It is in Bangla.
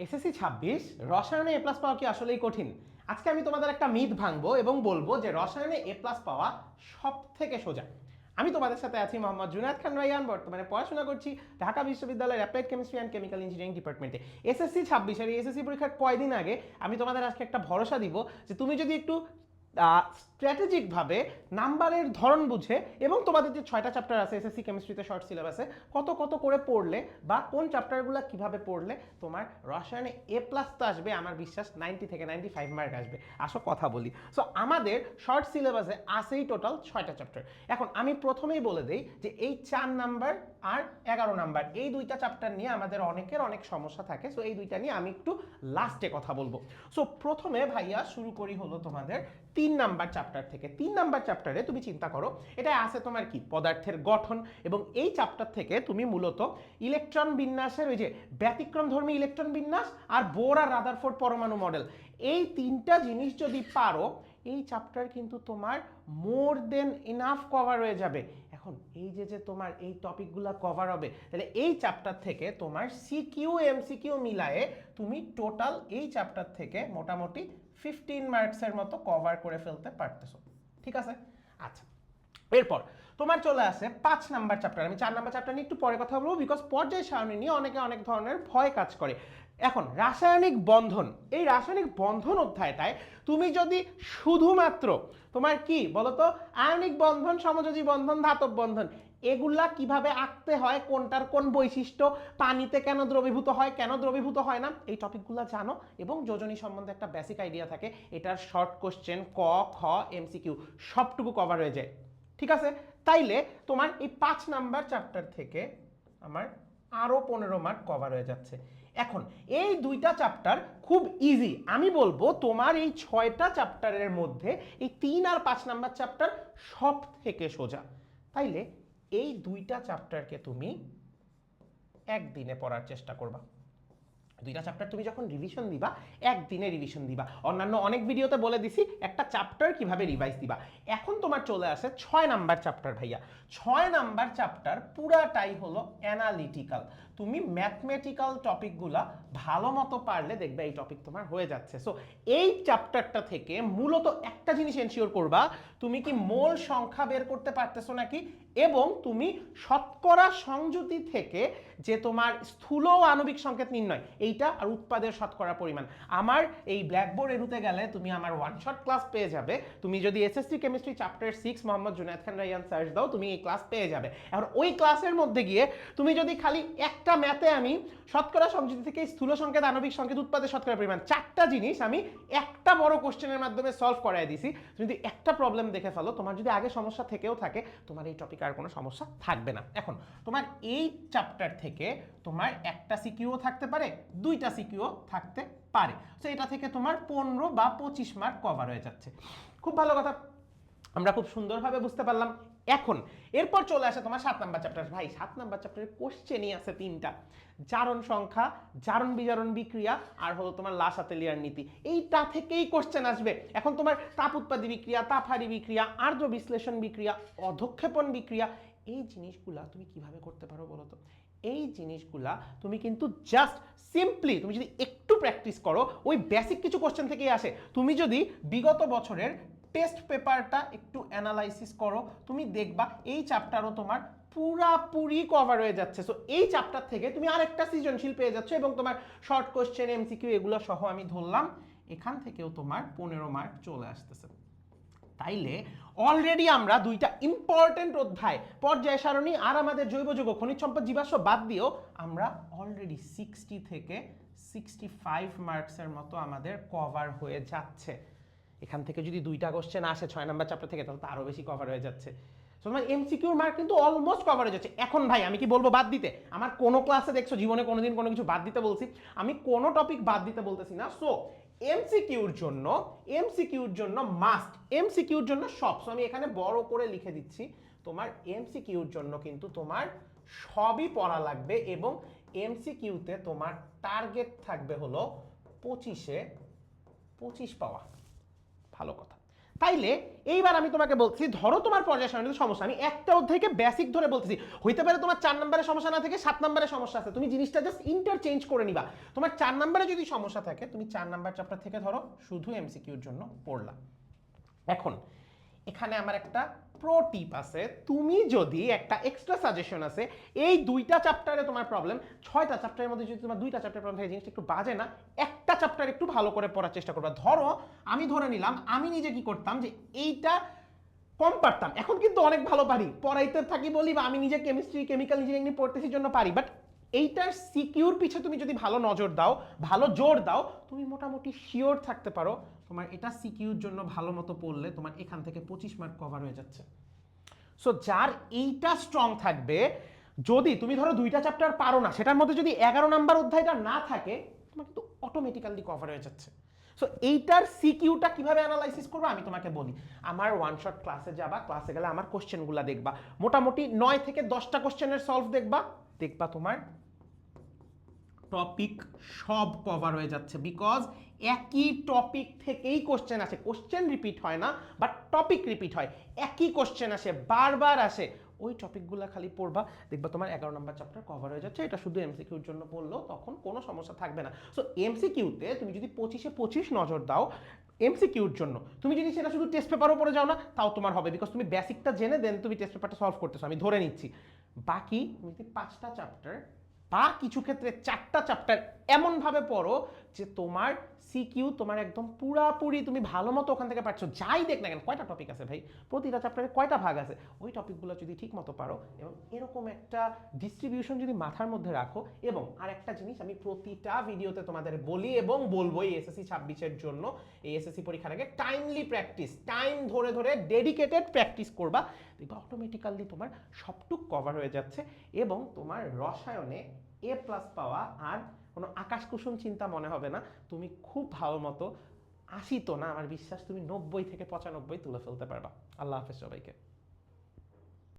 এসএসসি 26 রসায়নে এ প্লাস পাওয়া কি আসলেই কঠিন? আজকে আমি তোমাদের একটা মিথ ভাঙবো এবং বলবো যে রসায়নে এ প্লাস পাওয়া সব থেকে সোজা। আমি তোমাদের সাথে আছি মোহাম্মদ জুনায়েদ খান রাইয়ান, বর্তমানে পড়াশোনা করছি ঢাকা বিশ্ববিদ্যালয়ের applied chemistry and chemical engineering ডিপার্টমেন্টে। এসএসসি 26 এর এসএসসি পরীক্ষার কয়দিন আগে আমি তোমাদের আজকে একটা ভরসা দিব যে তুমি যদি একটু স্ট্র্যাটেজিকভাবে নাম্বারের ধরন বুঝে এবং তোমাদের যে 6টা চ্যাপ্টার আছে এসএসসি কেমিস্ট্রিতে শর্ট সিলেবাসে কত কত করে পড়লে বা কোন চ্যাপ্টারগুলো কিভাবে পড়লে তোমার রসায়নে এ প্লাস তো আসবে, আমার বিশ্বাস 90 থেকে 95 মার্ক আসবে। আসো কথা বলি। সো আমাদের শর্ট সিলেবাসে আসেই টোটাল 6টা চ্যাপ্টার। এখন আমি প্রথমেই বলে দেই যে এই 4 নাম্বার আর 11 নাম্বার এই দুইটা চ্যাপ্টার নিয়ে আমাদের অনেকের অনেক সমস্যা থাকে। সো এই দুইটা নিয়ে আমি একটু লাস্টে কথা বলবো। সো প্রথমে ভাইয়া শুরু করি হলো তোমাদের 3 নাম্বার চ্যাপ্টার থেকে। 3 নাম্বার চ্যাপ্টারে তুমি চিন্তা করো এটা আছে তোমার কি পদার্থের গঠন, এবং এই চ্যাপ্টার থেকে তুমি মূলত ইলেকট্রন বিন্যাসের ওই যে ব্যতিক্রমধর্মী ইলেকট্রন বিন্যাস আর বোর আর রাদারফোর্ড পরমাণু মডেল, এই তিনটা জিনিস যদি পারো এই চ্যাপ্টার কিন্তু তোমার মোর দেন ইনাফ কভার হয়ে যাবে। এখন এই যে তোমার এই টপিকগুলো কভার হবে, তাহলে এই চ্যাপ্টার থেকে তোমার সিকিউ এমসিকিউ মিলায়ে তুমি টোটাল এই চ্যাপ্টার থেকে মোটামুটি 15 মার্কসের মতো কভার করে ফেলতে পারতেছো। ঠিক আছে? আচ্ছা, এরপর তোমার চলে আসে 5 নাম্বার চ্যাপ্টার। আমি 4 নাম্বার চ্যাপ্টার নিয়ে একটু পরে কথা বলবো, বিকজ পর্যায় সারণী নিয়ে অনেকে অনেক ধরনের ভয় কাজ করে। এখন রাসায়নিক বন্ধন, এই রাসায়নিক বন্ধন অধ্যায়টায় তুমি যদি শুধুমাত্র তোমার কি বলতো আয়নিক বন্ধন, সমযোজী বন্ধন, ধাতব বন্ধন এগুলা কিভাবে আঁকতে হয়, কোনটার কোন বৈশিষ্ট্য, পানিতে কেন দ্রবীভূত হয়, কেন দ্রবীভূত হয় না, এই টপিকগুলো জানো এবং যোজনী সম্বন্ধে একটা বেসিক আইডিয়া থাকে, এটার শর্ট কোশ্চেন ক খ এমসিকিউ সবটুকু কভার হয়ে যায়। ঠিক আছে? তাইলে তোমার এই 5 নাম্বার চ্যাপ্টার থেকে আমার আরো 15 মার্ক কভার হয়ে যাচ্ছে। এখন এই দুইটা চ্যাপ্টার খুব ইজি, আমি বলবো তোমার এই 6টা চ্যাপ্টারের মধ্যে এই 3 আর 5 নাম্বার চ্যাপ্টার সব থেকে সোজা। তাইলে এই দুইটা চ্যাপ্টারকে তুমি একদিনে পড়ার চেষ্টা করবা। দুইটা চ্যাপ্টার তুমি যখন রিভিশন দিবা একদিনে রিভিশন দিবা। অন্যান্য অনেক ভিডিওতে বলে দিছি একটা চ্যাপ্টার কিভাবে রিভাইজ দিবা। এখন তোমার চলে আসে 6 নাম্বার চ্যাপ্টার ভাইয়া। 6 নাম্বার চ্যাপ্টার পুরাটাই হলো অ্যানালিটিক্যাল। তুমি ম্যাথমেটিক্যাল টপিকগুলা ভালো মতো পারলে দেখবে এই টপিক তোমার হয়ে যাচ্ছে। সো এই চ্যাপ্টারটা থেকে মূলত একটা জিনিস এনশিওর করবা, তুমি কি মোল সংখ্যা বের করতে পারতেছো নাকি, এবং তুমি শতকরা সংযুতি থেকে যে তোমার স্থূল ও আণবিক সংকেত নির্ণয় এইটা আর উৎপাদের শতকরা পরিমাণ। আমার এই ব্ল্যাকবোর্ড এরুতে গেলে তুমি আমার ওয়ান শট ক্লাস পেয়ে যাবে। তুমি যদি SSC chemistry chapter 6 Mohammad Junayed Khan Raiyan search দাও তুমি এই ক্লাস পেয়ে যাবে। এখন ওই ক্লাসের মধ্যে গিয়ে তুমি যদি খালি একটা ম্যাথে আমি শতকরা সংযুতি থেকে স্থূল সংকেত, আণবিক সংকেত, উৎপাদের শতকরা পরিমাণ 4টা জিনিস আমি একটা বড় কোশ্চেনের মাধ্যমে সলভ করাই দিছি, তুমি যদি একটা প্রবলেম দেখে ফেলো, তোমার যদি আগে সমস্যা থেকেও থাকে তোমার এই টপিকে আর কোনো সমস্যা থাকবে না। এখন তোমার এই চ্যাপ্টার থেকে তোমার একটা সিকিউও থাকতে পারে, 2টা সিকিউও থাকতে পারে। সো এটা থেকে তোমার 15 বা 25 মার্ক কভার হয়ে যাচ্ছে। খুব ভালো কথা, আমরা খুব সুন্দরভাবে বুঝতে পারলাম। এখন এরপর চলে আসে তোমার 7 নাম্বার চ্যাপ্টার। ভাই 7 নাম্বার চ্যাপ্টারের কোশ্চেনই আছে 3টা, জারণ সংখ্যা, জারণ বিজারণ বিক্রিয়া আর হলো তোমার লাসাতেলিয়ার নীতি, এইটা থেকেই কোশ্চেন আসবে। এখন তোমার তাপ উৎপাদী বিক্রিয়া, তাপহারী বিক্রিয়া, আর্দ্র বিশ্লেষণ বিক্রিয়া, অধক্ষেপণ বিক্রিয়া, এই জিনিসগুলা তুমি কিভাবে করতে পারো বলো তো? এই জিনিসগুলা তুমি কিন্তু জাস্ট সিম্পলি তুমি যদি একটু প্র্যাকটিস করো ওই বেসিক কিছু কোশ্চেন থেকেই আসে। তুমি যদি বিগত বছরের টেস্ট পেপারটা একটু অ্যানালাইসিস করো তুমি দেখবা এই চ্যাপ্টারও তোমার পুরাপুরি কভার হয়ে যাচ্ছে। সো এই চ্যাপ্টার থেকে তুমি আরেকটা সৃজনশীল পেয়ে যাচ্ছ এবং তোমার শর্ট কোশ্চেন এমসিকিউ এগুলো সহ আমি ধরলাম এখান থেকেও তোমার 15 মার্ক চলে আসতেছে। তাইলে অলরেডি আমরা 2টা ইম্পর্টেন্ট অধ্যায় পর্যায় সারণী আর আমাদের জৈব যৌগ খনিজ সম্পদ জীবাশ্ম বাদ দিয়েও আমরা অলরেডি 60 থেকে 65 মার্কসের মতো আমাদের কভার হয়ে যাচ্ছে। এখান থেকে যদি 2টা কোশ্চেন আসে 6 নাম্বার চ্যাপ্টার থেকে তাহলে তো আরো বেশি কভার হয়ে যাচ্ছে। তোমার এমসিকিউর মার্ক কিন্তু অলমোস্ট কভার হয়ে যাচ্ছে। এখন ভাই আমি কি বলবো বাদ দিতে? আমার কোনো ক্লাসে দেখছো জীবনে কোনোদিন কোনো কিছু বাদ দিতে বলছি? আমি কোনো টপিক বাদ দিতে বলতেছি না। সো এমসিকিউর জন্য মাস্ট, এমসিকিউর জন্য সব। সো আমি এখানে বড় করে লিখে দিচ্ছি তোমার এমসিকিউর জন্য কিন্তু তোমার সবই পড়া লাগবে, এবং এমসিকিউতে তোমার টার্গেট থাকবে হলো 25-এ 25 পাওয়া। ভালো কথা। তাইলে এইবার আমি তোমাকে বলছি, ধরো তোমার পর্যায় সারণীতে সমস্যা, আমি একটা অধ্যায়কে বেসিক ধরে বলতেছি, হইতে পারে তোমার 4 নম্বরের সমস্যা না থেকে 7 নম্বরের সমস্যা আছে, তুমি জিনিসটা জাস্ট ইন্টারচেঞ্জ করে নিবা। তোমার 4 নম্বরে যদি সমস্যা থাকে, তুমি 4 নাম্বার চ্যাপ্টার থেকে ধরো শুধু এমসিকিউর জন্য পড়লা। এখন এখানে আমার একটা প্রো টিপ আছে, তুমি যদি একটা এক্সট্রা সাজেশন আছে, এই 2টা চ্যাপ্টারে তোমার প্রবলেম, 6টা চ্যাপ্টারের মধ্যে যদি তোমার 2টা চ্যাপ্টার প্রবলেম থাকে, জিনিসটা একটু বাজে না, একটা চ্যাপ্টার একটু ভালো করে পড়ার চেষ্টা করবা। ধরো আমি ধরে নিলাম আমি নিজে কি করতাম, যে এইটা কম পারতাম, এখন কিন্তু অনেক ভালো পারি, পড়াইতে থাকি বলি, বা আমি নিজে কেমিস্ট্রি কেমিক্যাল ইঞ্জিনিয়ারিং পড়তেছি জন্য পারি, বাট এইটার সিকিউর পিছে তুমি যদি ভালো নজর দাও, ভালো জোর দাও, তুমি মোটামুটি শিওর থাকতে পারো তোমার এটা সিকিউর জন্য ভালো মতো পড়লে তোমার এখান থেকে 25 মার্ক কভার হয়ে যাচ্ছে। সো যার এইটা স্ট্রং থাকবে, যদি তুমি ধরো 2টা চ্যাপ্টার পারো না, সেটার মধ্যে যদি 11 নাম্বার অধ্যায়টা না থাকে, তোমার কিন্তু অটোমেটিক্যালি কভার হয়ে যাচ্ছে। সো এইটার সিকিউটা কিভাবে অ্যানালাইসিস করবো আমি তোমাকে বলি। আমার ওয়ান শট ক্লাসে যাবা, ক্লাসে গেলে আমার কোশ্চেনগুলো দেখবা, মোটামুটি 9 থেকে 10টা কোশ্চেনের সলভ দেখবা, দেখবা তোমার টপিক সব কভার হয়ে যাচ্ছে, বিকজ একই টপিক থেকেই কোশ্চেন আসে, কোশ্চেন রিপিট হয় না, বাট টপিক রিপিট হয়, একই কোশ্চেন আসে, বারবার আসে, ওই টপিকগুলো খালি পড়বা, দেখবা তোমার 11 নম্বর চ্যাপ্টার কভার হয়ে যাচ্ছে। এটা শুধু এমসিকিউর জন্য পড়লেও তখন কোনো সমস্যা থাকবে না। সো এমসিকিউতে তুমি যদি 25-এ 25 নজর দাও এমসিকিউর জন্য, তুমি যদি সেটা শুধু টেস্ট পেপারও পড়ে যাও না, তাও তোমার হবে, বিকজ তুমি বেসিকটা জেনে দেন তুমি টেস্ট পেপারটা সলভ করতেছো, আমি ধরে নিচ্ছি। বাকি তুমি যদি 5টা চ্যাপ্টার বা কিছু ক্ষেত্রে 4টা চ্যাপ্টার এমনভাবে পড়ো যে তোমার সিকিউ তোমার একদম পুরাপুরি তুমি ভালো মতো ওখান থেকে পাচ্ছ, যাই দেখ না কেন, কয়টা টপিক আছে ভাই, প্রতিটা চ্যাপ্টারে কয়টা ভাগ আছে, ওই টপিকগুলো যদি ঠিক মতো পারো এবং এরকম একটা ডিস্ট্রিবিউশন যদি মাথার মধ্যে রাখো। এবং আর একটা জিনিস আমি প্রতিটা ভিডিওতে তোমাদের বলি এবং বলবো, এই এসএসসি 26-এর জন্য, এই এসএসসি পরীক্ষার আগে টাইমলি প্র্যাকটিস, টাইম ধরে ধরে ডেডিকেটেড প্র্যাকটিস করবা, দেখবা অটোমেটিক্যালি তোমার সবটুক কভার হয়ে যাচ্ছে এবং তোমার রসায়নে এ প্লাস পাওয়া আর কোনো আকাশ কুসুম চিন্তা মনে হবে না। তুমি খুব ভালো মতো 80 তো না, আমার বিশ্বাস তুমি 90 থেকে 95 তুলে ফেলতে পারবা। আল্লাহ হাফেজ সবাইকে।